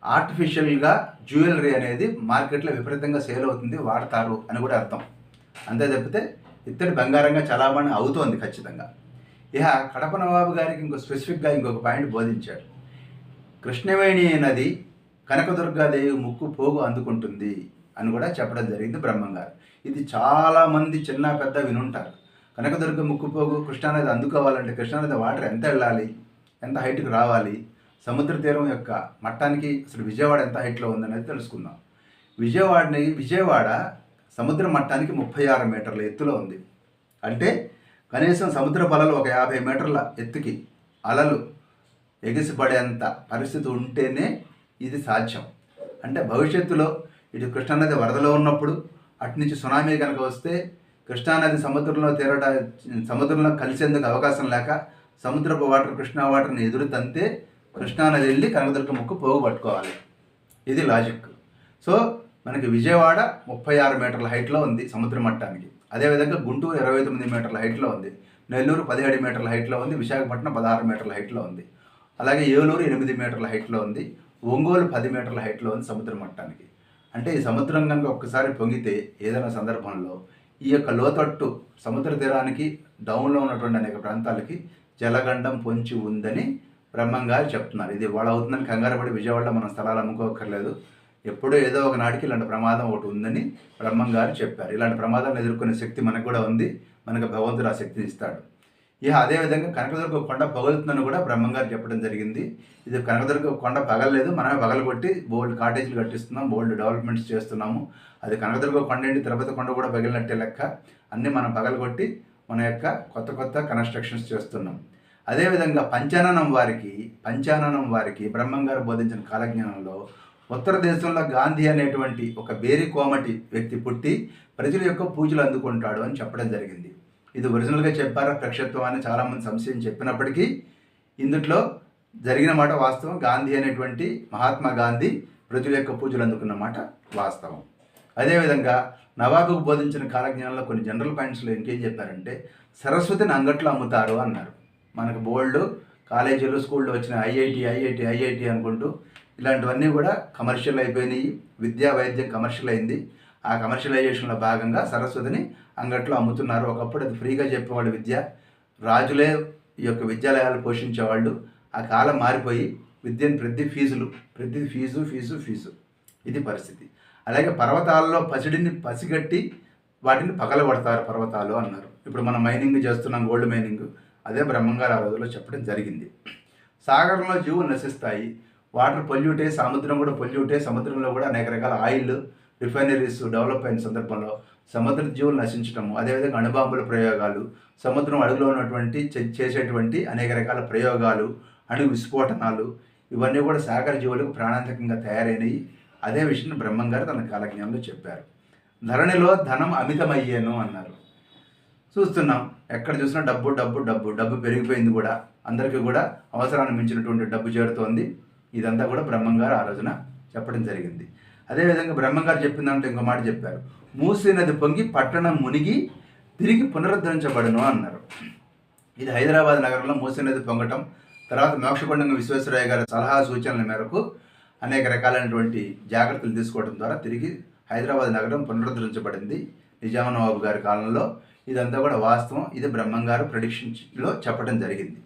ఆర్టిఫిషియల్గా జ్యువెలరీ అనేది మార్కెట్లో విపరీతంగా సేల్ అవుతుంది, వాడతారు అని కూడా అర్థం. అంతే తప్పితే ఇత్తడి బంగారంగా చలామణి అవుతోంది ఖచ్చితంగా. కడప నవాబు గారికి స్పెసిఫిక్గా ఇంకొక పాయింట్ బోధించాడు. కృష్ణవేణి నది కనకదుర్గాదేవి ముక్కు పోగు అందుకుంటుంది అని కూడా చెప్పడం జరిగింది బ్రహ్మంగారు. ఇది చాలామంది చిన్న పెద్ద వినుంటారు. కనకదుర్గ ముక్కు పోగు కృష్ణానది అందుకోవాలంటే కృష్ణానది వాటర్ ఎంత వెళ్ళాలి, ఎంత హైట్కి రావాలి, సముద్ర తీరం యొక్క మట్టానికి అసలు విజయవాడ ఎంత హైట్లో ఉందనేది తెలుసుకుందాం. విజయవాడ సముద్ర మట్టానికి 36 మీటర్ల ఎత్తులో ఉంది. అంటే కనీసం సముద్ర పొలలు ఒక 50 మీటర్ల ఎత్తుకి అలలు ఎగిసిపడేంత పరిస్థితి ఉంటేనే ఇది సాధ్యం. అంటే భవిష్యత్తులో ఇటు కృష్ణానది వరదలో ఉన్నప్పుడు అటు నుంచి సునామీ కనుక వస్తే కృష్ణానది సముద్రంలో కలిసేందుకు అవకాశం లేక సముద్రపు వాటర్ కృష్ణా వాటర్ని ఎదురుతంతే కృష్ణానది వెళ్ళి కనకదుర్గ ముక్కు పోగు పట్టుకోవాలి. ఇది లాజిక్. సో మనకి విజయవాడ 36 మీటర్ల హైట్లో ఉంది సముద్ర మట్టానికి. అదేవిధంగా గుంటూరు 29 మీటర్ల హైట్లో ఉంది, నెల్లూరు 17 మీటర్ల హైట్లో ఉంది, విశాఖపట్నం 16 మీటర్ల హైట్లో ఉంది, అలాగే ఏలూరు 8 మీటర్ల హైట్లో ఉంది, ఒంగోలు 10 మీటర్ల హైట్లో ఉంది సముద్ర మట్టానికి. అంటే ఈ సముద్రం కనుక ఒక్కసారి పొంగితే ఏదైనా సందర్భంలో ఈ యొక్క లోతట్టు సముద్ర తీరానికి డౌన్లో ఉన్నటువంటి అనేక ప్రాంతాలకి జలగండం పొంచి ఉందని బ్రహ్మంగారు చెప్తున్నారు. ఇది వాళ్ళు అవుతుందని కంగారు పడి విజయవాడలో మనం స్థలాలు అమ్ముకోకర్లేదు. ఎప్పుడో ఏదో ఒక నాటికి ఇలాంటి ప్రమాదం ఒకటి ఉందని బ్రహ్మంగారు చెప్పారు. ఇలాంటి ప్రమాదాలను ఎదుర్కొనే శక్తి మనకు కూడా ఉంది, మనకు భగవంతుడు ఆ శక్తిని ఇస్తాడు. అదేవిధంగా కనకదుర్గ కొండ పగులుతుందని కూడా బ్రహ్మంగారు చెప్పడం జరిగింది. ఇది కనకదుర్గ కొండ పగలలేదు, మనమే పగలగొట్టి బోల్డ్ కాటేజీలు కట్టిస్తున్నాం, బోల్డ్ డెవలప్మెంట్స్ చేస్తున్నాము. అది కనకదుర్గ కొండ ఏంటి, తిరుపతి కొండ కూడా పగిలినట్టే లెక్క. అన్నీ మనం పగలగొట్టి మన యొక్క కొత్త కన్స్ట్రక్షన్స్ చేస్తున్నాం. అదేవిధంగా పంచాననం వారికి బ్రహ్మంగారు బోధించిన కాలజ్ఞానంలో ఉత్తర దేశంలో గాంధీ అనేటువంటి ఒక బేరి కోమటి వ్యక్తి పుట్టి ప్రజల యొక్క పూజలు అందుకుంటాడు అని చెప్పడం జరిగింది. ఇది ఒరిజినల్గా చెప్పారా ప్రక్షత్వం అని చాలామంది సంశయం చెప్పినప్పటికీ ఇందుట్లో జరిగిన మాట వాస్తవం. గాంధీ అనేటువంటి మహాత్మా గాంధీ ప్రజల యొక్క పూజలు అందుకున్న మాట వాస్తవం. అదేవిధంగా నవాబుకు బోధించిన కాలజ్ఞానంలో కొన్ని జనరల్ పాయింట్స్లో ఇంకేం చెప్పారంటే సరస్వతిని అంగట్లో అమ్ముతారు అన్నారు. మనకు బోల్డ్ కాలేజీలు స్కూళ్ళు వచ్చిన ఐఐటి అనుకుంటూ ఇలాంటివన్నీ కూడా కమర్షియల్ అయిపోయినాయి. విద్యా వైద్యం కమర్షియల్ అయింది. ఆ కమర్షియలైజేషన్లో భాగంగా సరస్వతిని అంగట్లో అమ్ముతున్నారు. ఒకప్పుడు అది ఫ్రీగా చెప్పేవాళ్ళు విద్య, రాజులే ఈ యొక్క విద్యాలయాలు పోషించేవాళ్ళు. ఆ కాలం మారిపోయి విద్యను ప్రతి ఫీజు ఇది పరిస్థితి. అలాగే పర్వతాల్లో పసిడిని పసిగట్టి వాటిని పగలగొడతారు పర్వతాలు అన్నారు. ఇప్పుడు మనం మైనింగ్ చేస్తున్నాం, గోల్డ్ మైనింగ్, అదే బ్రహ్మంగారు ఆ రోజుల్లో చెప్పడం జరిగింది. సాగరంలో జీవులు నశిస్తాయి, వాటర్ పొల్యూటే, సముద్రం కూడా పొల్యూటే. సముద్రంలో కూడా అనేక రకాల ఆయిల్ రిఫైనరీస్ డెవలప్ అయిన సందర్భంలో సముద్ర జీవులు నశించటము, అదేవిధంగా అణుబాంబుల ప్రయోగాలు, సముద్రం అడుగులో ఉన్నటువంటి చేసేటువంటి అనేక రకాల ప్రయోగాలు, అణు విస్ఫోటనాలు, ఇవన్నీ కూడా సాగర జీవులకు ప్రాణాంతకంగా తయారైనవి. అదే విషయాన్ని బ్రహ్మంగారు తన కాలజ్ఞానంలో చెప్పారు. ధరణిలో ధనం అమితమయ్యేను అన్నారు. చూస్తున్నాం, ఎక్కడ చూసినా డబ్బు పెరిగిపోయింది కూడా. అందరికీ కూడా అవసరాన్ని మించినటువంటి డబ్బు చేరుతోంది. ఇదంతా కూడా బ్రహ్మంగారు ఆ రోజున చెప్పడం జరిగింది. అదేవిధంగా బ్రహ్మంగారు చెప్పిన దాంట్లో ఇంకో మాట చెప్పారు. మూసీ నది పొంగి పట్టణం మునిగి తిరిగి పునరుద్ధరించబడును అన్నారు. ఇది హైదరాబాద్ నగరంలో మూసీ నది పొంగటం, తర్వాత మోక్షకొండ విశ్వేశ్వరయ్య గారి సలహా సూచనల మేరకు అనేక రకాలైనటువంటి జాగ్రత్తలు తీసుకోవడం ద్వారా తిరిగి హైదరాబాద్ నగరం పునరుద్ధరించబడింది నిజాం నవాబు గారి కాలంలో. ఇదంతా కూడా వాస్తవం. ఇది బ్రహ్మంగారు ప్రెడిక్షన్లో చెప్పడం జరిగింది.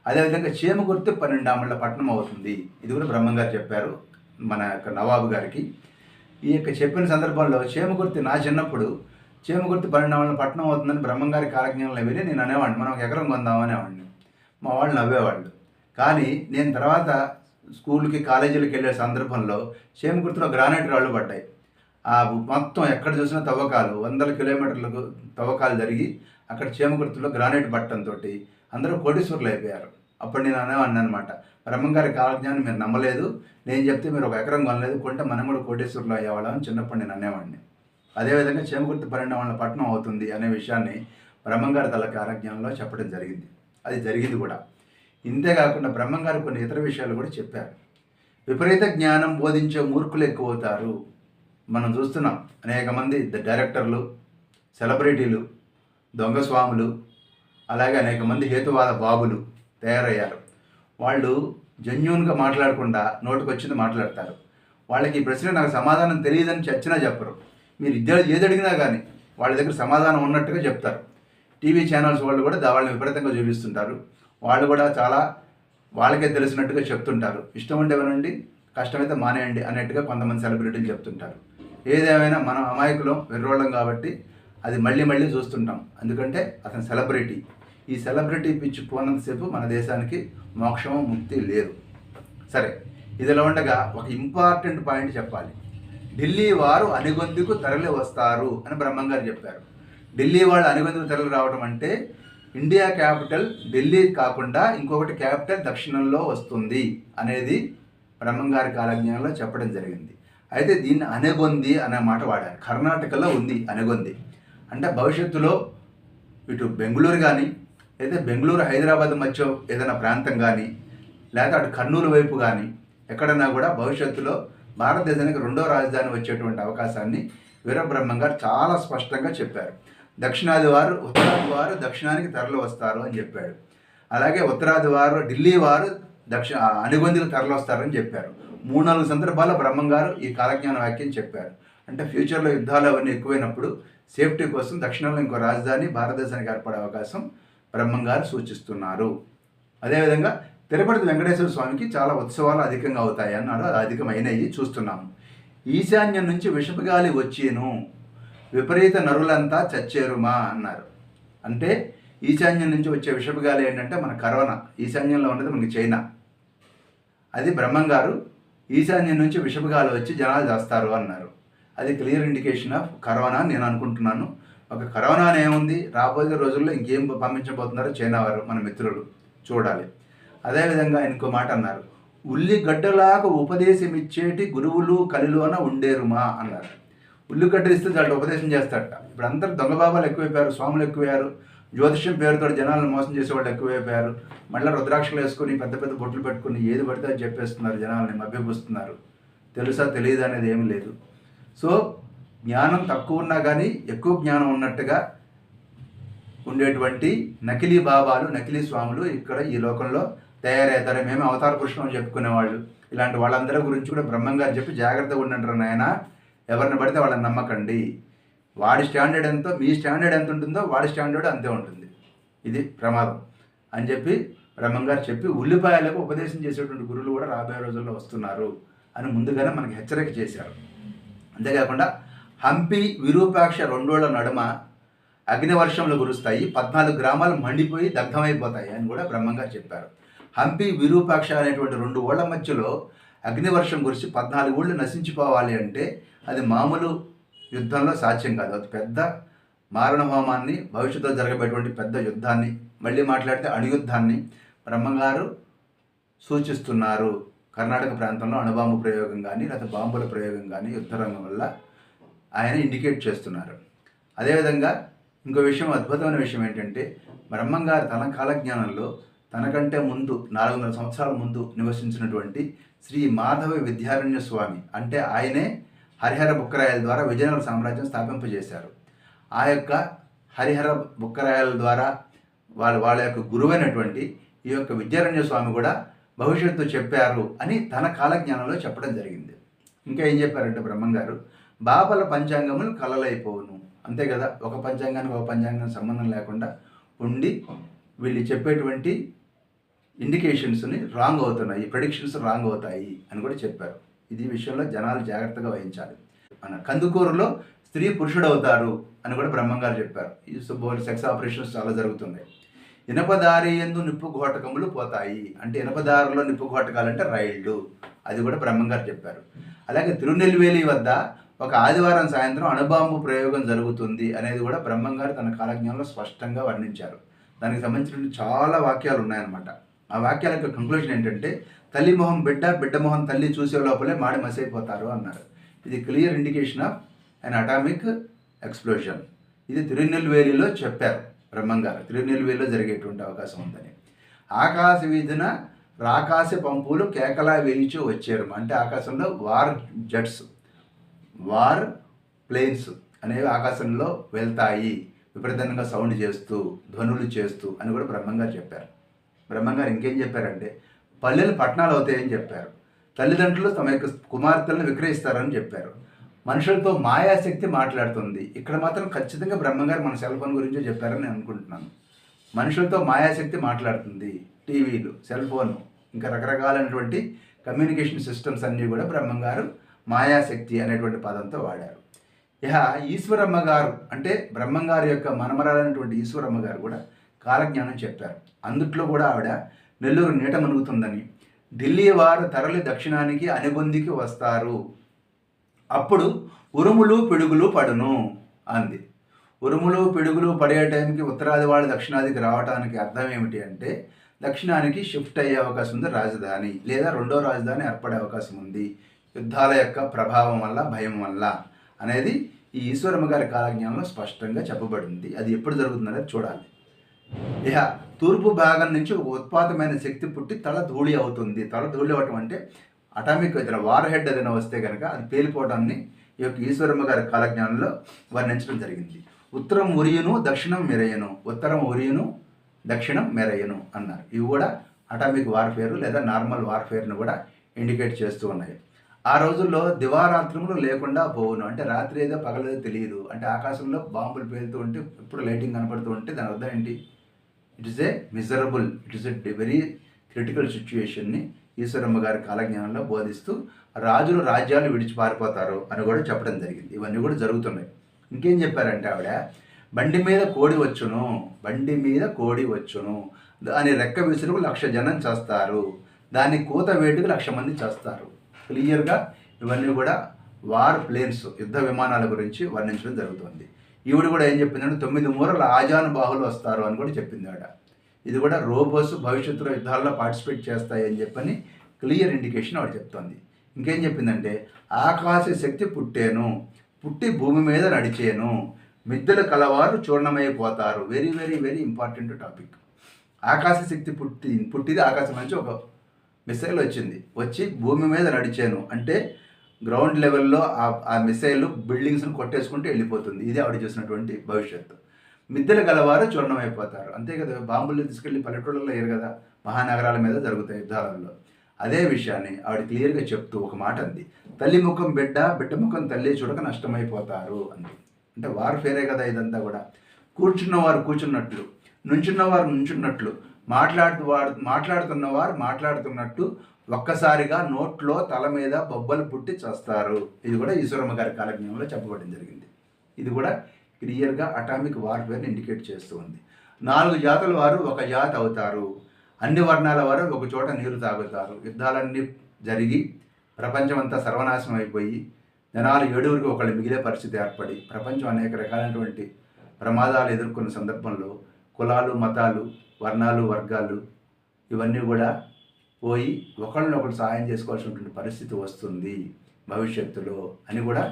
అదేవిధంగా చీమగుర్తి 12 ఆమళ్ళ పట్టణం అవుతుంది. ఇది కూడా బ్రహ్మంగారు చెప్పారు మన యొక్క నవాబు గారికి. ఈ యొక్క చెప్పిన సందర్భంలో చీమగుర్తి, నా చిన్నప్పుడు చీమగుర్తి 12 ఆమళ్ళ పట్టణం అవుతుందని బ్రహ్మంగారి కాలజ్ఞానంలో విని నేను అనేవాడిని, మనం ఒక ఎకరం కొందామనేవాడిని. మా వాళ్ళు నవ్వేవాళ్ళు. కానీ నేను తర్వాత స్కూల్కి కాలేజీలకు వెళ్ళే సందర్భంలో చీమగుర్తిలో గ్రానైట్ రాళ్ళు పడ్డాయి. ఆ మొత్తం ఎక్కడ చూసినా తవ్వకాలు, 100 కిలోమీటర్లకు తవ్వకాలు జరిగి అక్కడ చీమగుర్తిలో గ్రానైట్ పట్టడంతో అందరూ కోటీశ్వరులు అయిపోయారు. అప్పుడు నేను అనేవాడిని అనమాట, బ్రహ్మంగారి కాలజ్ఞానం మీరు నమ్మలేదు, నేను చెప్తే మీరు ఒక ఎకరం కొనలేదు, కొంటే మనం కూడా కోటీశ్వరులు అయ్యేవాళ్ళం అని చిన్నప్పుడు నేను అనేవాడిని. అదేవిధంగా చీమగుర్తి 12 ఆమళ్ళ పట్టణం అవుతుంది అనే విషయాన్ని బ్రహ్మంగారి తల కాలజ్ఞానంలో చెప్పడం జరిగింది. అది జరిగింది కూడా. ఇంతేకాకుండా బ్రహ్మంగారు కొన్ని ఇతర విషయాలు కూడా చెప్పారు. విపరీత జ్ఞానం బోధించే మూర్ఖులు ఎక్కువ అవుతారు. మనం చూస్తున్నాం, అనేక మంది డైరెక్టర్లు, సెలబ్రిటీలు, దొంగ స్వాములు, అలాగే అనేక మంది హేతువాద బాబులు తయారయ్యారు. వాళ్ళు జెన్యూన్గా మాట్లాడకుండా నోటికొచ్చింది మాట్లాడతారు. వాళ్ళకి ఈ ప్రశ్న నాకు సమాధానం తెలియదని చచ్చినా చెప్పరు. మీరు ఏది అడిగినా కానీ వాళ్ళ దగ్గర సమాధానం ఉన్నట్టుగా చెప్తారు. టీవీ ఛానల్స్ వాళ్ళు కూడా వాళ్ళని విపరీతంగా చూపిస్తుంటారు. వాళ్ళు కూడా చాలా వాళ్ళకే తెలిసినట్టుగా చెప్తుంటారు. ఇష్టం ఉంటే వినండి, కష్టమైతే మానేయండి అన్నట్టుగా కొంతమంది సెలబ్రిటీలు చెప్తుంటారు. ఏదేమైనా మనం అమాయకులం, వెర్రోళ్ళం కాబట్టి అది మళ్ళీ చూస్తుంటాం. ఎందుకంటే అతను సెలబ్రిటీ. ఈ సెలబ్రిటీ పిచ్చి పోనంతసేపు మన దేశానికి మోక్షము ముక్తి లేదు. సరే, ఇదిలో ఉండగా ఒక ఇంపార్టెంట్ పాయింట్ చెప్పాలి. ఢిల్లీ వారు అనిగొందుకు తరలి వస్తారు అని బ్రహ్మంగారు చెప్పారు. ఢిల్లీ వాళ్ళు అనిగొందుకు తరలి రావడం అంటే ఇండియా క్యాపిటల్ ఢిల్లీ కాకుండా ఇంకొకటి క్యాపిటల్ దక్షిణంలో వస్తుంది అనేది బ్రహ్మంగారి కాలజ్ఞానంలో చెప్పడం జరిగింది. అయితే దీన్ని అనగొంది అనే మాట వాడారు. కర్ణాటకలో ఉంది అనగొంది. అంటే భవిష్యత్తులో ఇటు బెంగళూరు కానీ, లేదా బెంగళూరు హైదరాబాద్ మధ్య ఏదైనా ప్రాంతం కానీ, లేదా అటు కర్నూలు వైపు కానీ ఎక్కడన్నా కూడా భవిష్యత్తులో భారతదేశానికి 2వ రాజధాని వచ్చేటువంటి అవకాశాన్ని వీరబ్రహ్మంగారు చాలా స్పష్టంగా చెప్పారు. దక్షిణాది వారు ఉత్తరాది వారు దక్షిణానికి తరలి వస్తారు అని చెప్పాడు. అలాగే ఉత్తరాది వారు ఢిల్లీ వారు అనుగొందుకు తరలి వస్తారని చెప్పారు. 3-4 సందర్భాల్లో బ్రహ్మంగారు ఈ కాలజ్ఞాన వాక్యం చెప్పారు. అంటే ఫ్యూచర్లో యుద్ధాలు అవన్నీ ఎక్కువైనప్పుడు సేఫ్టీ కోసం దక్షిణంలో ఇంకో రాజధాని భారతదేశానికి ఏర్పడే అవకాశం బ్రహ్మంగారు సూచిస్తున్నారు. అదేవిధంగా తిరుపతి వెంకటేశ్వర స్వామికి చాలా ఉత్సవాలు అధికంగా అవుతాయి అన్నాడు. అది అధికమైనవి చూస్తున్నాము. ఈశాన్యం నుంచి విషపగాలి వచ్చేను, విపరీత నరులంతా చచ్చేరుమా అన్నారు. అంటే ఈశాన్యం నుంచి వచ్చే విషపగాలి ఏంటంటే మన కరోనా. ఈశాన్యంలో ఉన్నది మనకి చైనా. అది బ్రహ్మంగారు ఈశాన్యం నుంచి విషపగాలి వచ్చి జనాలు చేస్తారు అన్నారు. అది క్లియర్ ఇండికేషన్ ఆఫ్ కరోనా నేను అనుకుంటున్నాను. ఒక కరోనా ఏముంది, రాబోయే రోజుల్లో ఇంకేం పంపించబోతున్నారో చైనా వారు మన మిత్రులు. చూడాలి. అదేవిధంగా ఇంకో మాట అన్నారు, ఉల్లిగడ్డలాగా ఉపదేశమిచ్చేటి గురువులు కలిలోన ఉండేరుమా అన్నారు. ఉల్లిగడ్డ ఇస్తే చాలా ఉపదేశం చేస్తాడట. ఇప్పుడు అందరూ దొంగ బాబాలు ఎక్కువైపోయారు, స్వాములు ఎక్కువయ్యారు, జ్యోతిష్యం పేరుతో జనాలను మోసం చేసేవాళ్ళు ఎక్కువైపోయారు. మళ్ళీ రుద్రాక్షలు వేసుకుని పెద్ద పెద్ద బొట్లు పెట్టుకుని ఏది పడితే అది చెప్పేస్తున్నారు, జనాలని మభ్యపుస్తున్నారు. తెలుసా తెలియదు అనేది ఏమీ లేదు. సో జ్ఞానం తక్కువ ఉన్నా కానీ ఎక్కువ జ్ఞానం ఉన్నట్టుగా ఉండేటువంటి నకిలీ బాబాలు, నకిలీ స్వాములు ఇక్కడ ఈ లోకంలో తయారవుతారు. మేమే అవతార పురుషులు అని చెప్పుకునేవాళ్ళు. ఇలాంటి వాళ్ళందరి గురించి కూడా బ్రహ్మంగారు చెప్పి జాగ్రత్తగా ఉండంటారు నాయన, ఎవరిని పడితే వాళ్ళని నమ్మకండి. వాడి స్టాండర్డ్ ఎంతో మీ స్టాండర్డ్ ఎంత ఉంటుందో వాడి స్టాండర్డ్ అంతే ఉంటుంది, ఇది ప్రమాదం అని చెప్పి బ్రహ్మంగారు చెప్పి ఉల్లిపాయలకు ఉపదేశం చేసేటువంటి గురువులు కూడా రాబోయే రోజుల్లో వస్తున్నారు అని ముందుగానే మనకి హెచ్చరిక చేశారు. అంతేకాకుండా హంపి విరూపాక్ష రెండోళ్ల నడుమ అగ్నివర్షంలో కురుస్తాయి, 14 గ్రామాలు మండిపోయి దగ్ధమైపోతాయి అని కూడా బ్రహ్మంగారు చెప్పారు. హంపి విరూపాక్ష అనేటువంటి 2 ఊళ్ళ మధ్యలో అగ్నివర్షం కురిసి 14 ఊళ్ళు నశించిపోవాలి అంటే అది మామూలు యుద్ధంలో సాధ్యం కాదు. అది పెద్ద మారణ హోమాన్ని, భవిష్యత్తులో జరగబోయేటువంటి పెద్ద యుద్ధాన్ని, మళ్ళీ మాట్లాడితే అణుయుద్ధాన్ని బ్రహ్మంగారు సూచిస్తున్నారు. కర్ణాటక ప్రాంతంలో అణుబాంబు ప్రయోగం కానీ లేదా బాంబుల ప్రయోగం కానీ యుద్ధరంగం వల్ల ఆయన ఇండికేట్ చేస్తున్నారు. అదేవిధంగా ఇంకో విషయం, అద్భుతమైన విషయం ఏంటంటే బ్రహ్మంగారు తన కాలజ్ఞానంలో తనకంటే ముందు 400 సంవత్సరాల ముందు నివసించినటువంటి శ్రీ మాధవ విద్యారణ్య స్వామి, అంటే ఆయనే హరిహర బుక్కరాయల ద్వారా విజయనగర సామ్రాజ్యం స్థాపింపజేశారు. ఆ యొక్క హరిహర బుక్కరాయల ద్వారా వాళ్ళ యొక్క గురువైనటువంటి ఈ యొక్క విద్యారణ్య స్వామి కూడా భవిష్యత్తు చెప్పారు అని తన కాలజ్ఞానంలో చెప్పడం జరిగింది. ఇంకా ఏం చెప్పారంటే బ్రహ్మంగారు, బాపల పంచాంగములు కలలైపోవును, అంతే కదా, ఒక పంచాంగానికి ఒక పంచాంగానికి సంబంధం లేకుండా ఉండి వీళ్ళు చెప్పేటువంటి ఇండికేషన్స్ని రాంగ్ అవుతున్నాయి, ప్రెడిక్షన్స్ రాంగ్ అవుతాయి అని కూడా చెప్పారు. ఇది విషయంలో జనాలు జాగ్రత్తగా వహించాలి. మన కందుకూరులో స్త్రీ పురుషుడు అవుతారు అని కూడా బ్రహ్మంగారు చెప్పారు. ఈ సెక్స్ ఆపరేషన్స్ చాలా జరుగుతున్నాయి. ఇనపదారి యందు నిప్పు ఘోటకములు పోతాయి, అంటే ఇనపదారులో నిప్పు ఘోటకాలంటే రైళ్లు, అది కూడా బ్రహ్మంగారు చెప్పారు. అలాగే తిరునెల్వేలి వద్ద ఒక ఆదివారం సాయంత్రం అణుబాంబు ప్రయోగం జరుగుతుంది అనేది కూడా బ్రహ్మంగారు తన కాలజ్ఞానంలో స్పష్టంగా వర్ణించారు. దానికి సంబంధించిన చాలా వాక్యాలు ఉన్నాయన్నమాట. ఆ వాక్యాల యొక్క కంక్లూజన్ ఏంటంటే తల్లి మొహం బిడ్డ, బిడ్డ మొహం తల్లి చూసే లోపలే మాడి మసైపోతారు అన్నారు. ఇది clear indication of an atomic explosion. ఇది తిరునెల్వేలిలో చెప్పారు బ్రహ్మంగారు, తిరునెల్వేలిలో జరిగేటువంటి అవకాశం ఉందని. ఆకాశ వీధిన రాకాశ పంపులు కేకలా వేయించి వచ్చారు, అంటే ఆకాశంలో వార్ జెట్స్, వార్ ప్లేన్స్ అనేవి ఆకాశంలో వెళ్తాయి విపరీతంగా సౌండ్ చేస్తూ, ధ్వనులు చేస్తూ అని కూడా బ్రహ్మంగారు చెప్పారు. బ్రహ్మంగారు ఇంకేం చెప్పారంటే పల్లెలు పట్టణాలు అవుతాయని చెప్పారు. తల్లిదండ్రులు తమ యొక్క కుమార్తెలను విక్రయిస్తారని చెప్పారు. మనుషులతో మాయాశక్తి మాట్లాడుతుంది. ఇక్కడ మాత్రం ఖచ్చితంగా బ్రహ్మంగారు మన సెల్ ఫోన్ గురించే చెప్పారని నేను అనుకుంటున్నాను. మనుషులతో మాయాశక్తి మాట్లాడుతుంది. టీవీలు, సెల్ ఫోన్, ఇంకా రకరకాలైనటువంటి కమ్యూనికేషన్ సిస్టమ్స్ అన్నీ కూడా బ్రహ్మంగారు మాయాశక్తి అనేటువంటి పదంతో వాడారు. ఇహ ఈశ్వరమ్మ గారు, అంటే బ్రహ్మంగారి యొక్క మనమరాలైనటువంటి ఈశ్వరమ్మ గారు కూడా కాలజ్ఞానం చెప్పారు. అందుట్లో కూడా ఆవిడ నెల్లూరు నీట మునుగుతుందని, ఢిల్లీ వారు తరలి దక్షిణానికి అనుబంధికి వస్తారు, అప్పుడు ఉరుములు పిడుగులు పడును అంది. ఉరుములు పిడుగులు పడే టైంకి ఉత్తరాది వాళ్ళు దక్షిణాదికి రావడానికి అర్థం ఏమిటి అంటే దక్షిణానికి షిఫ్ట్ అయ్యే అవకాశం ఉంది రాజధాని, లేదా రెండో రాజధాని ఏర్పడే అవకాశం ఉంది యుద్ధాల యొక్క ప్రభావం వల్ల, భయం వల్ల అనేది ఈ ఈశ్వరమ్మ గారి కాలజ్ఞానంలో స్పష్టంగా చెప్పబడింది. అది ఎప్పుడు జరుగుతుందనేది చూడాలి. ఇహ తూర్పు భాగం నుంచి ఒక ఉత్పాతమైన శక్తి పుట్టి తల ధూళి అవుతుంది. తల ధూళి అవ్వటం అంటే అటామిక్ ఏదైనా వార్ హెడ్ ఏదైనా వస్తే కనుక అది పేలిపోవడాన్ని ఈ యొక్క ఈశ్వరమ్మ గారి కాలజ్ఞానంలో వర్ణించడం జరిగింది. ఉత్తరం ఉరియును, దక్షిణం మెరయను, ఉత్తరం ఉరియును, దక్షిణం మెరయను అన్నారు. ఇవి కూడా అటామిక్ వార్ఫేర్ లేదా నార్మల్ వార్ఫేర్ను కూడా ఇండికేట్ చేస్తూ ఉన్నాయి. ఆ రోజుల్లో దివారాత్రములు లేకుండా పోవును, అంటే రాత్రి ఏదో పగలేదో తెలియదు, అంటే ఆకాశంలో బాంబులు పేలుతూ ఉంటే ఇప్పుడు లైటింగ్ కనపడుతూ ఉంటే దాని అర్థం ఏంటి? It is a miserable, it is a very critical సిచ్యుయేషన్ని ఈశ్వరమ్మ గారి కాలజ్ఞానంలో బోధిస్తూ రాజులు రాజ్యాలు విడిచి పారిపోతారు అని కూడా చెప్పడం జరిగింది. ఇవన్నీ కూడా జరుగుతున్నాయి. ఇంకేం చెప్పారంటే ఆవిడ, బండి మీద కోడి వచ్చును, బండి మీద కోడి వచ్చును, దాని రెక్క విసురుకు 1,00,000 జనం చేస్తారు, దాని కూత వేటుకు 1,00,000 మంది చేస్తారు. క్లియర్గా ఇవన్నీ కూడా వార్ ప్లేన్స్, యుద్ధ విమానాల గురించి వర్ణించడం జరుగుతుంది. ఈవిడ కూడా ఏం చెప్పిందంటే 9 మూరల ఆజానుబాహులు వస్తారు అని కూడా చెప్పింది ఆవిడ. ఇది కూడా రోబోస్ భవిష్యత్తులో యుద్ధాల్లో పార్టిసిపేట్ చేస్తాయి అని చెప్పని క్లియర్ ఇండికేషన్ ఆవిడ చెప్తోంది. ఇంకేం చెప్పిందంటే ఆకాశ శక్తి పుట్టేను, పుట్టి భూమి మీద నడిచేను, మిద్దెలు కలవారు చూర్ణమైపోతారు. Very very very important topic. ఆకాశ శక్తి పుట్టిది ఆకాశం నుంచి ఒక మిసైల్ వచ్చి భూమి మీద నడిచాను అంటే గ్రౌండ్ లెవెల్లో ఆ మిసైల్ బిల్డింగ్స్ని కొట్టేసుకుంటూ వెళ్ళిపోతుంది. ఇది ఆవిడ చూసినటువంటి భవిష్యత్తు. మిద్దెలు గలవారు చూర్ణమైపోతారు. అంతే కదా, బాంబులు తీసుకెళ్ళి పల్లెటూళ్ళలో వేయరు కదా, మహానగరాల మీద జరుగుతాయి యుద్ధాలలో. అదే విషయాన్ని ఆవిడ క్లియర్గా చెప్తూ ఒక మాట అంది, తల్లి ముఖం బిడ్డ, బిడ్డ ముఖం తల్లి చూడక నష్టమైపోతారు అంది. అంటే వార్ఫేరే కదా ఇదంతా కూడా. కూర్చున్నవారు కూర్చున్నట్లు, నుంచున్నవారు నుంచున్నట్లు, మాట్లాడుతున్నవారు మాట్లాడుతున్నట్టు ఒక్కసారిగా నోట్లో తల మీద బొబ్బలు పుట్టి చేస్తారు. ఇది కూడా ఈశ్వరమ్మ గారి కాలజ్ఞంలో చెప్పబడడం జరిగింది. ఇది కూడా క్లియర్గా అటామిక్ వార్ఫేర్ని ఇండికేట్ చేస్తూ ఉంది. 4 జాతుల వారు ఒక జాతి అవుతారు, అన్ని వర్ణాల వారు ఒక చోట నీరు తాగుతారు. యుద్ధాలన్నీ జరిగి ప్రపంచమంతా సర్వనాశనం అయిపోయి జనాలు 7ఊరికి ఒకళ్ళు మిగిలే పరిస్థితి ఏర్పడి ప్రపంచం అనేక రకాలైనటువంటి ప్రమాదాలు ఎదుర్కొన్న సందర్భంలో కులాలు, మతాలు, వర్ణాలు, వర్గాలు ఇవన్నీ కూడా పోయి ఒకళ్ళనొకరు సహాయం చేసుకోవాల్సినటువంటి పరిస్థితి వస్తుంది భవిష్యత్తులో అని కూడా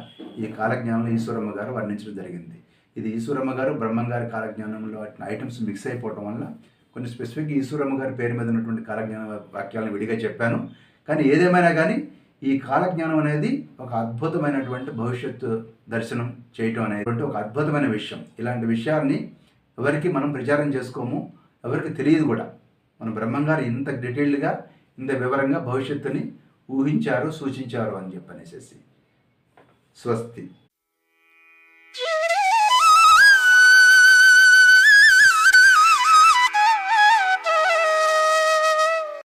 ఈ కాలజ్ఞానంలో ఈశ్వరమ్మ గారు వర్ణించడం జరిగింది. ఇది ఈశ్వరమ్మ గారు బ్రహ్మం గారి కాలజ్ఞానంలో ఐటమ్స్ మిక్స్ అయిపోవటం వల్ల కొన్ని స్పెసిఫిక్ ఈశ్వరమ్మ గారి పేరు మీద ఉన్నటువంటి కాలజ్ఞాన వాక్యాలను విడిగా చెప్పాను. కానీ ఏదేమైనా కానీ ఈ కాలజ్ఞానం అనేది ఒక అద్భుతమైనటువంటి భవిష్యత్తు దర్శనం చేయటం అనేటువంటి ఒక అద్భుతమైన విషయం. ఇలాంటి విషయాల్ని ఎవరికి మనం ప్రచారం చేసుకోము, ఎవరికి తెలియదు కూడా. మన బ్రహ్మంగారు ఇంత డీటెయిల్డ్గా ఇంత వివరంగా భవిష్యత్తుని ఊహించారు, సూచించారు అని చెప్పనేసి. స్వస్తి.